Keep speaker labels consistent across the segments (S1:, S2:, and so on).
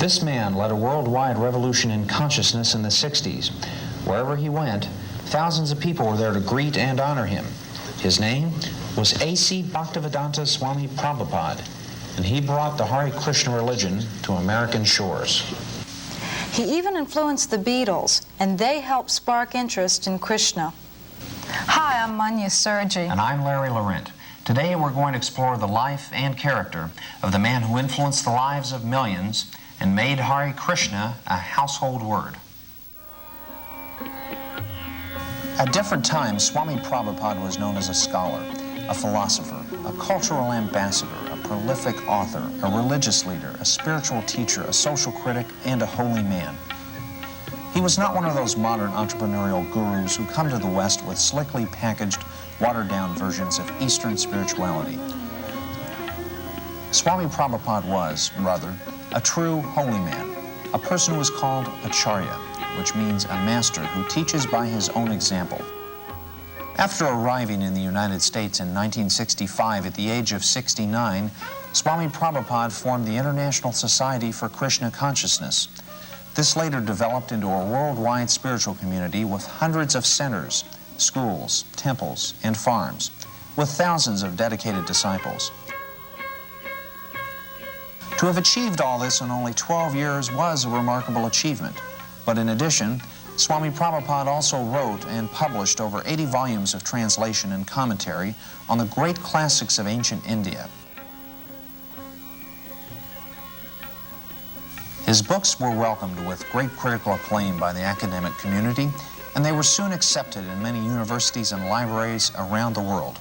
S1: This man led a worldwide revolution in consciousness in the 60s. Wherever he went, thousands of people were there to greet and honor him. His name was A.C. Bhaktivedanta Swami Prabhupada, and he brought the Hare Krishna religion to American shores.
S2: He even influenced the Beatles, and they helped spark interest in Krishna. Hi, I'm Manya Sergi.
S1: And I'm Larry Laurent. Today we're going to explore the life and character of the man who influenced the lives of millions and made Hare Krishna a household word. At different times, Swami Prabhupada was known as a scholar, a philosopher, a cultural ambassador, a prolific author, a religious leader, a spiritual teacher, a social critic, and a holy man. He was not one of those modern entrepreneurial gurus who come to the West with slickly packaged, watered-down versions of Eastern spirituality. Swami Prabhupada was, rather, a true holy man, a person who is called Acharya, which means a master who teaches by his own example. After arriving in the United States in 1965 at the age of 69, Swami Prabhupada formed the International Society for Krishna Consciousness. This later developed into a worldwide spiritual community with hundreds of centers, schools, temples, and farms, with thousands of dedicated disciples. To have achieved all this in only 12 years was a remarkable achievement. But in addition, Swami Prabhupada also wrote and published over 80 volumes of translation and commentary on the great classics of ancient India. His books were welcomed with great critical acclaim by the academic community, and they were soon accepted in many universities and libraries around the world.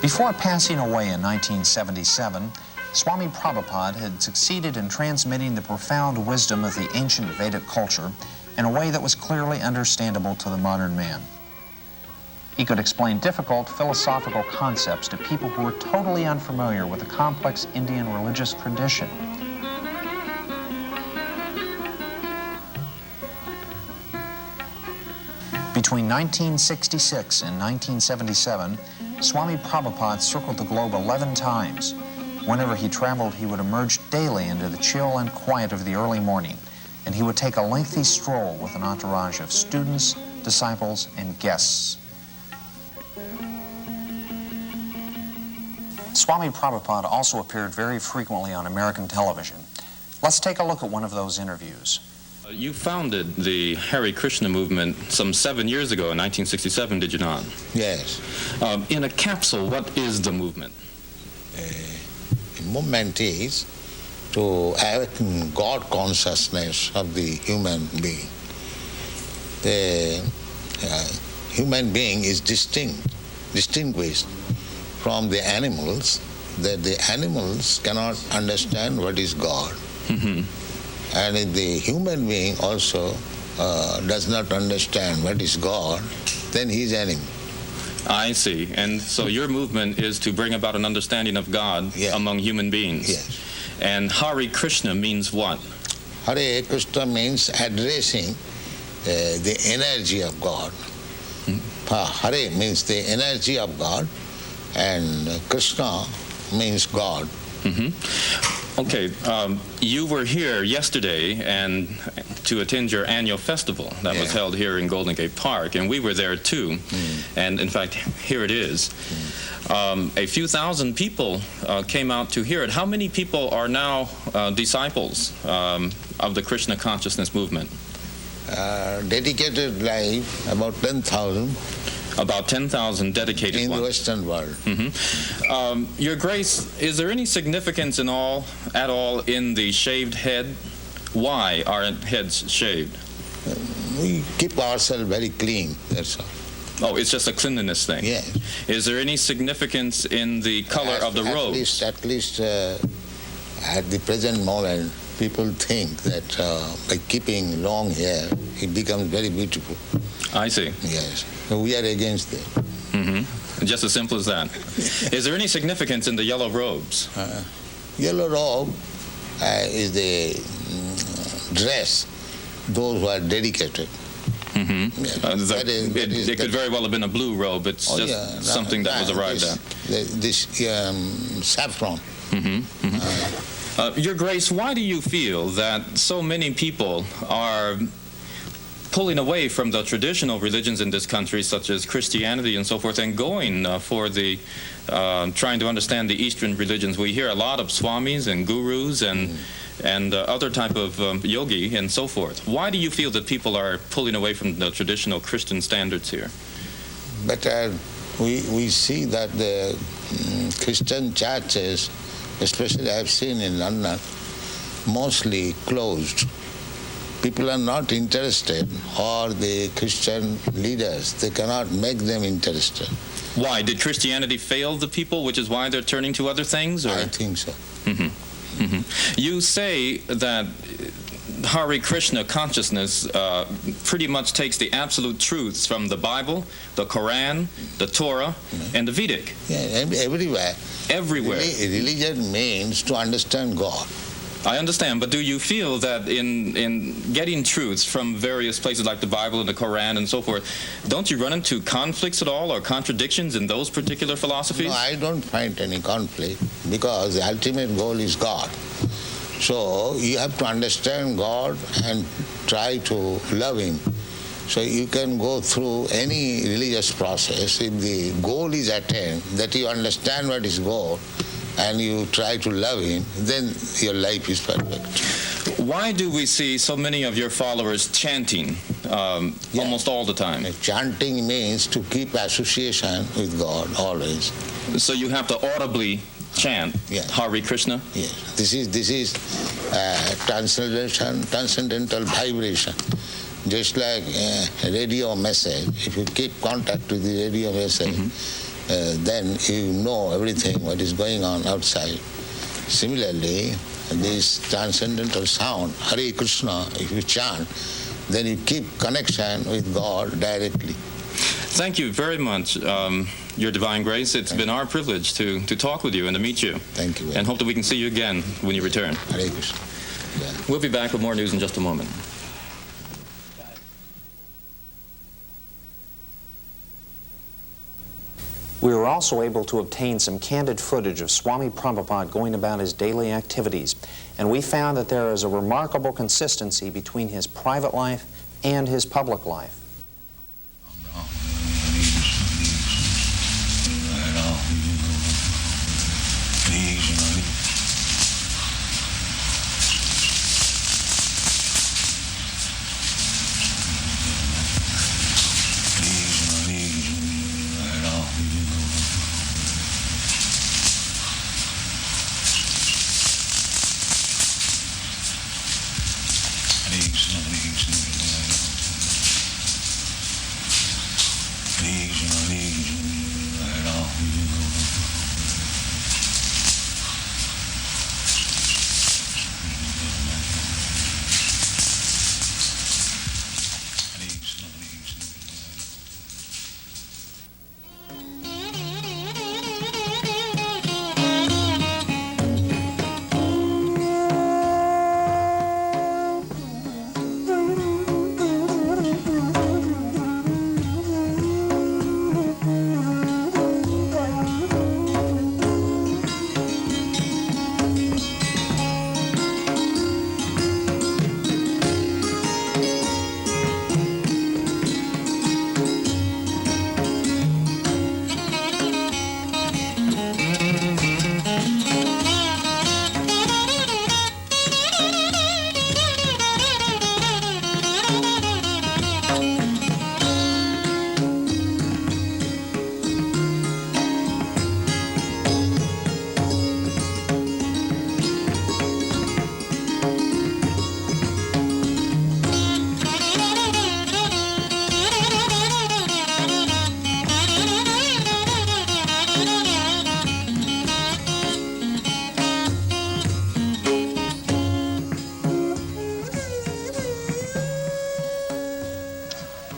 S1: Before passing away in 1977, Swami Prabhupada had succeeded in transmitting the profound wisdom of the ancient Vedic culture in a way that was clearly understandable to the modern man. He could explain difficult philosophical concepts to people who were totally unfamiliar with the complex Indian religious tradition. Between 1966 and 1977, Swami Prabhupada circled the globe 11 times. Whenever he traveled, he would emerge daily into the chill and quiet of the early morning, and he would take a lengthy stroll with an entourage of students, disciples, and guests. Swami Prabhupada also appeared very frequently on American television. Let's take a look at one of those interviews.
S3: You founded the Hare Krishna movement some 7 years ago in 1967, did you not?
S4: Yes.
S3: In a capsule, what is the movement?
S4: The movement is to awaken God consciousness of the human being. The human being is distinguished from the animals, that the animals cannot understand what is God.
S3: Mm-hmm.
S4: And if the human being also does not understand what is God, then he is animal.
S3: I see. And so your movement is to bring about an understanding of God among human beings.
S4: Yes.
S3: And Hare Krishna means what?
S4: Hare Krishna means addressing the energy of God. Hare means the energy of God, and Krishna means God.
S3: Mm-hmm. Okay, you were here yesterday and to attend your annual festival that was held here in Golden Gate Park, and we were there too. And in fact, here it is. A few thousand people came out to hear it. How many people are now disciples of the Krishna consciousness movement?
S4: Dedicated life, about 10,000.
S3: About 10,000 dedicated
S4: in
S3: ones.
S4: the Western world.
S3: Mm-hmm. Your Grace, is there any significance at all in the shaved head? Why are heads shaved?
S4: We keep ourselves very clean, that's all.
S3: Oh, it's just a cleanliness thing?
S4: Yes.
S3: Is there any significance in the color of the robes?
S4: At least at the present moment, people think that by keeping long hair, it becomes very beautiful.
S3: I see.
S4: Yes. So we are against it.
S3: Mm-hmm. Just as simple as that. Is there any significance in the yellow robes?
S4: Yellow robe is the dress, those who are dedicated.
S3: Mm-hmm.
S4: Yeah,
S3: it could very well have been a blue robe. It's something that was arrived at.
S4: This saffron.
S3: Mm-hmm. Mm-hmm. Your Grace, why do you feel that so many people are pulling away from the traditional religions in this country, such as Christianity and so forth, and going for the trying to understand the Eastern religions? We hear a lot of swamis and gurus and other type of yogi and so forth. Why do you feel that people are pulling away from the traditional Christian standards here?
S4: But we see that the Christian churches, especially I have seen in London, mostly closed. People are not interested, or the Christian leaders, they cannot make them interested.
S3: Why? Did Christianity fail the people, which is why they're turning to other things? Or?
S4: I think so.
S3: You say that Hare Krishna consciousness pretty much takes the absolute truths from the Bible, the Quran, the Torah, and the Vedic.
S4: Yeah, everywhere.
S3: Everywhere.
S4: Religion means to understand God.
S3: I understand, but do you feel that in getting truths from various places like the Bible and the Quran and so forth, don't you run into conflicts at all or contradictions in those particular philosophies?
S4: No, I don't find any conflict, because the ultimate goal is God. So you have to understand God and try to love Him. So you can go through any religious process. If the goal is attained, that you understand what is goal, and you try to love Him, then your life is perfect.
S3: Why do we see so many of your followers chanting almost all the time?
S4: Chanting means to keep association with God always.
S3: So you have to audibly chant Hare Krishna?
S4: Yes. This is transcendental vibration. Just like a radio message, if you keep contact with the radio message, then you know everything what is going on outside. Similarly, this transcendental sound, Hare Krishna, if you chant, then you keep connection with God directly.
S3: Thank you very much, Your Divine Grace. It's been our privilege to talk with you and to meet you.
S4: Thank you.
S3: And hope that we can see you again when you return.
S4: Hare Krishna. Yeah.
S3: We'll be back with more news in just a moment.
S1: We were also able to obtain some candid footage of Swami Prabhupada going about his daily activities, and we found that there is a remarkable consistency between his private life and his public life.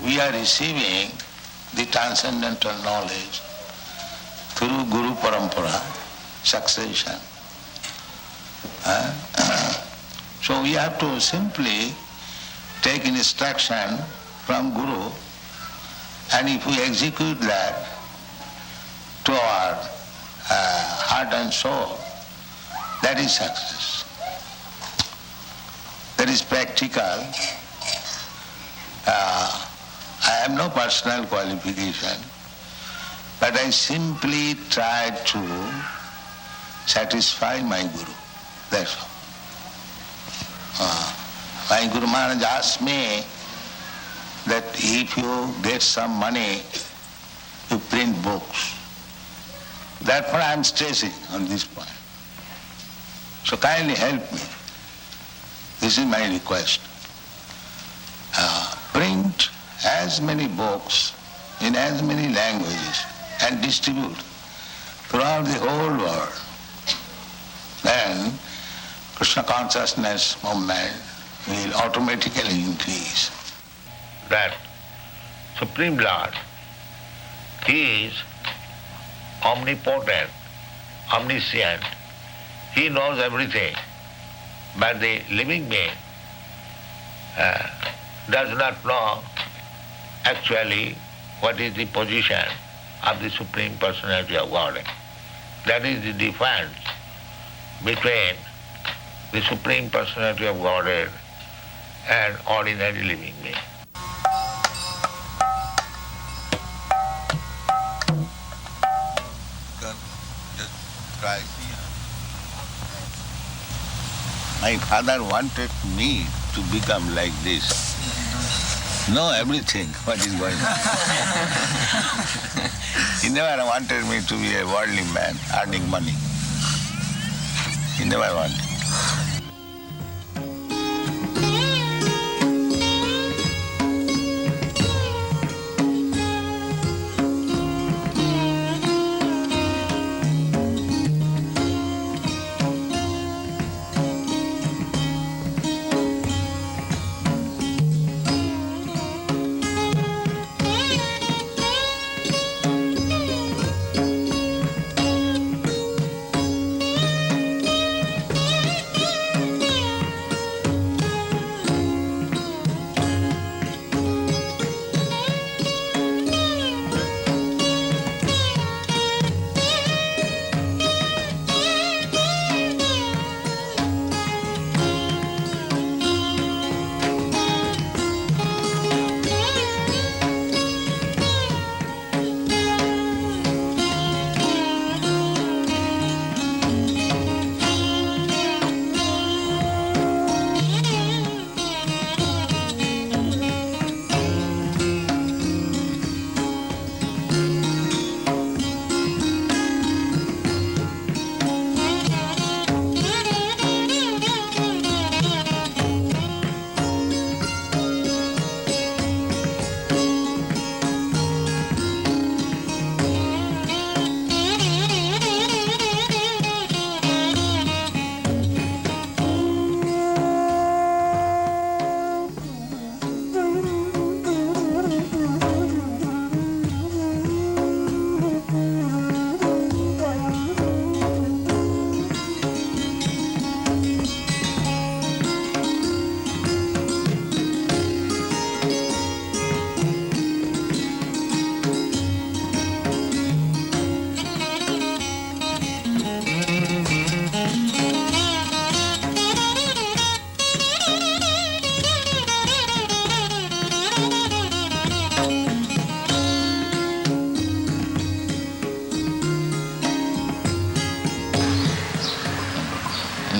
S4: We are receiving the transcendental knowledge through Guru Parampara, succession. So we have to simply take instruction from Guru, and if we execute that to our heart and soul, that is success. what is practical. I have no personal qualification, but I simply try to satisfy my Guru. That's all. My Guru Maharaj asked me that if you get some money, you print books. Therefore I am stressing on this point. So kindly help me. This is my request. Print as many books in as many languages and distribute throughout the whole world. Then Krishna consciousness movement will automatically increase. That Supreme Lord is omnipotent, omniscient. He knows everything. But the living being does not know actually what is the position of the Supreme Personality of Godhead. That is the difference between the Supreme Personality of Godhead and ordinary living being. My father wanted me to become like this. Know everything, what is going on. He never wanted me to be a worldly man, earning money. He never wanted.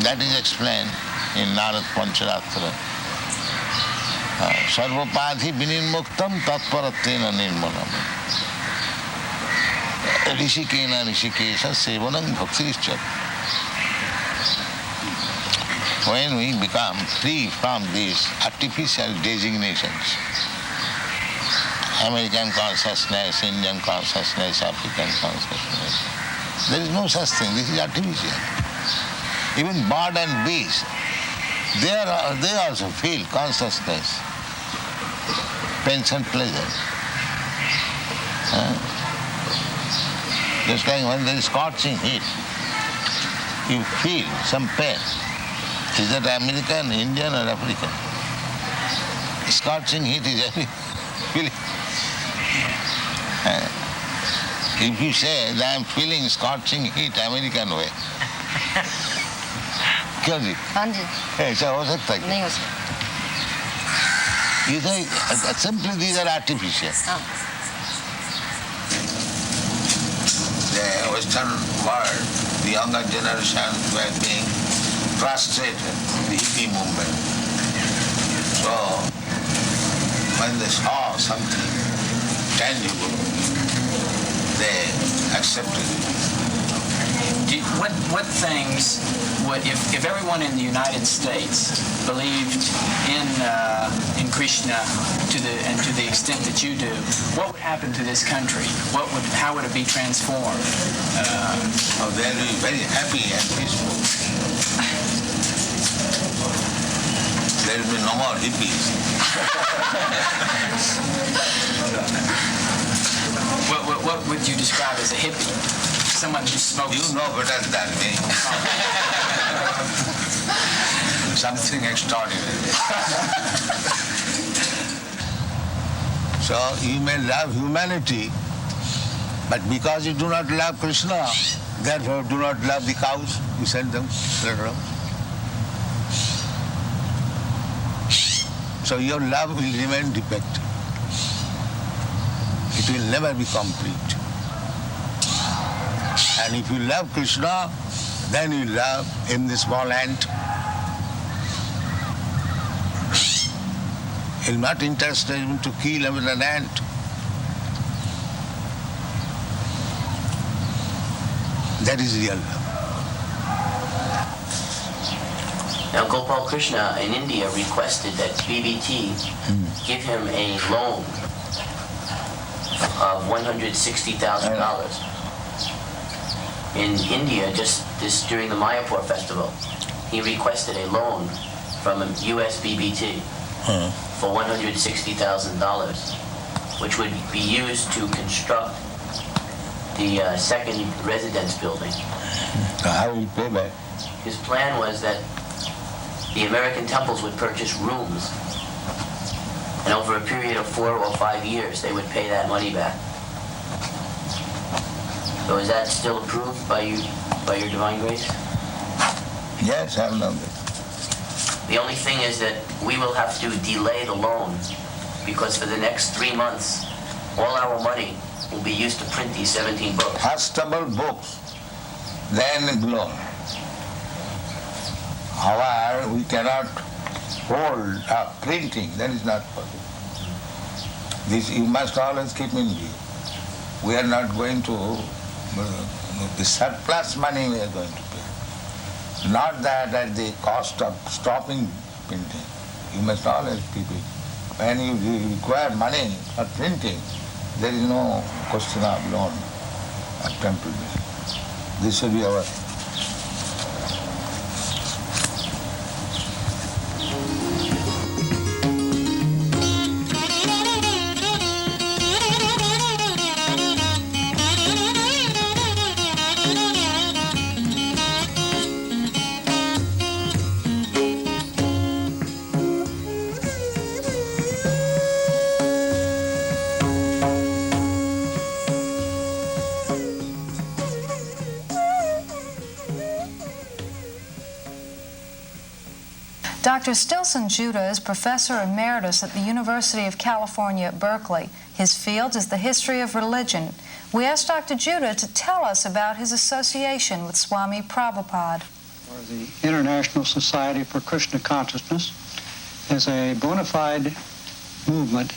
S4: That is explained in Narad Pancharatra. Sarvapadhi vinirmuktam tatparattena nirmanam. Rishikena rishikesha sevanam bhaktirishcha. When we become free from these artificial designations, American consciousness, Indian consciousness, African consciousness, there is no such thing. This is artificial. Even bird and bees, they also feel consciousness, pains and pleasure. Just like when there is scorching heat, you feel some pain. Is that American, Indian or African? Scorching heat is every feeling. If you say that I am feeling scorching heat American way, क्यों जी
S5: हाँ जी
S4: ऐसा हो सकता है
S5: नहीं हो सकता
S4: You think simply these are artificial.
S5: हाँ
S4: The Western world, the younger generation were being frustrated, the hippie movement. So when they saw something tangible, they accepted it.
S6: What things would, if everyone in the United States believed in Krishna to the extent that you do, what would happen to this country? How would it be transformed?
S4: Oh, they'll be very happy and peaceful. There will be no more hippies.
S6: What would you describe as a hippie? Someone who smokes.
S4: You know better than me. Something extraordinary. So you may love humanity, but because you do not love Krishna, therefore do not love the cows, you send them later on. So your love will remain defective. It will never be complete. And if you love Krishna, then you love in the small ant. You're not interested in to kill even an ant. That is real love.
S7: Now, Gopal Krishna in India requested that BBT give him a loan of $160,000. In India, just this during the Mayapur festival, he requested a loan from US BBT for $160,000, which would be used to construct the second residence building.
S4: So how will you pay back?
S7: His plan was that the American temples would purchase rooms, and over a period of 4 or 5 years, they would pay that money back. So is that still approved by you, by your divine grace?
S4: Yes, I have known that.
S7: The only thing is that we will have to delay the loan, because for the next 3 months, all our money will be used to print these 17 books.
S4: Fastable books, then loan. However, we cannot hold up printing, that is not possible. This you must always keep in view. We are not going to, the surplus money we are going to pay. Not that at the cost of stopping printing. You must always keep it. When you require money for printing, there is no question of loan or temporary. This should be our
S2: Dr. Stilson Judah is Professor Emeritus at the University of California at Berkeley. His field is the history of religion. We asked Dr. Judah to tell us about his association with Swami Prabhupada.
S8: The International Society for Krishna Consciousness is a bona fide movement.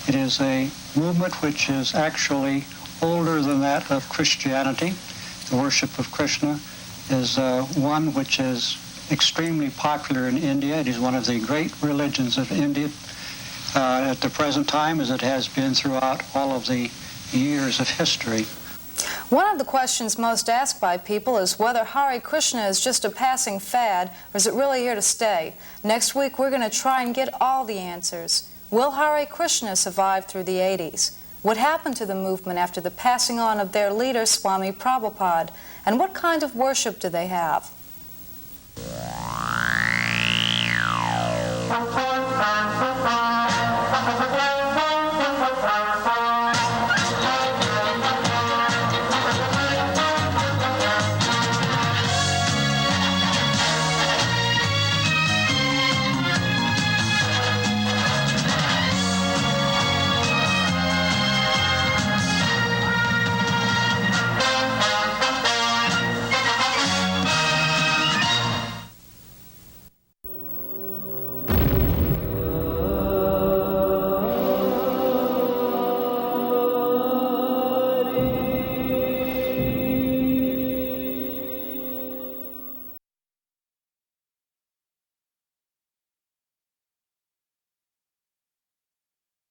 S8: It is a movement which is actually older than that of Christianity. The worship of Krishna is one which is extremely popular in India. It is one of the great religions of India at the present time, as it has been throughout all of the years of history.
S2: One of the questions most asked by people is whether Hare Krishna is just a passing fad or is it really here to stay. Next week we're going to try and get all the answers. Will Hare Krishna survive through the 80s? What happened to the movement after the passing on of their leader, Swami Prabhupada? And what kind of worship do they have?
S9: Thank you.